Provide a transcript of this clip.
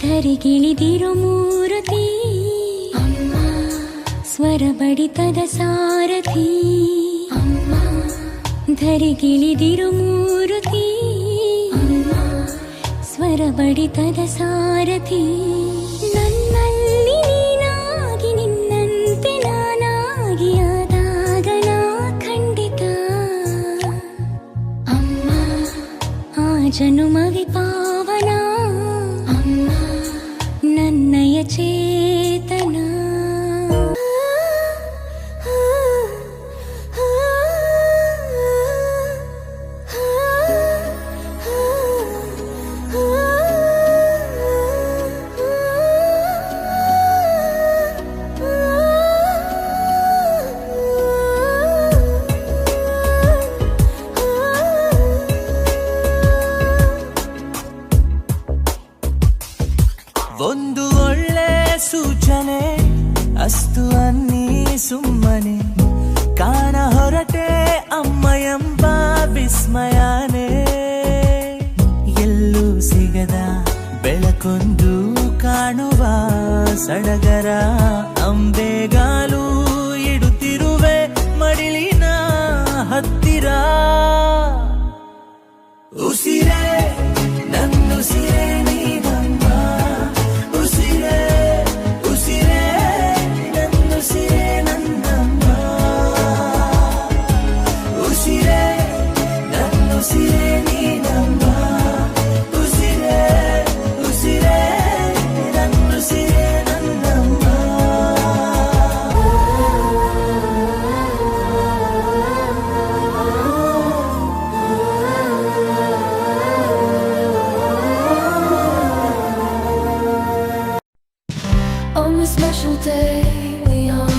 ಧರಿಗಿಳಿದಿರು ಮೂರುತಿ ಅಮ್ಮ, ಸ್ವರ ಬಡಿತದ ಸಾರಥಿ ಅಮ್ಮ, ಧರಿಗಿಳಿದಿರು ಮೂರುತಿ ಅಮ್ಮ, ಸ್ವರ ಬಡಿತದ ಸಾರಥಿ. ನನ್ನಲ್ಲಿ ನೀನಾಗಿ ನಿನ್ನಂತೆ ನಾನಾಗಿ ಆದಾಗ ನಾ ಖಂಡಿತ ಅಮ್ಮ, ಆ ಜನುಮವಿ ಪಾವನ ಅಮ್ಮ, ನನ್ನಯ ಚೇತನ. ಒಂದು ಒಳ್ಳೆ ಸೂಚನೆ ಅಸ್ತು ಅನ್ನಿ ಸುಮ್ಮನೆ ಕಾಣ ಹೊರಟೆ ಅಮ್ಮ ಎಂಬ ವಿಸ್ಮಯನೇ. ಎಲ್ಲೂ ಸಿಗದ ಬೆಳಕೊಂದು ಕಾಣುವ ಸಡಗರ ಅಂಬೆಗಾಲು ಇಡುತ್ತಿರುವೆ ಮಡಿಲಿನ ಹತ್ತಿರ. ಉಸಿರೇ ನನ್ನುಸಿರೇ ನೀನಮ್ಮ, ಉಸಿರೇ ಉಸಿರೇ ನನ್ನುಸಿರೇ ನನ್ನಮ್ಮ, ಉಸಿರೇ ನನ್ನುಸಿರೇ ನೀನಮ್ಮ, ಉಸಿರೇ ಉಸಿರೇ ನನ್ನುಸಿರೇ ನನ್ನಮ್ಮ. On this special day we are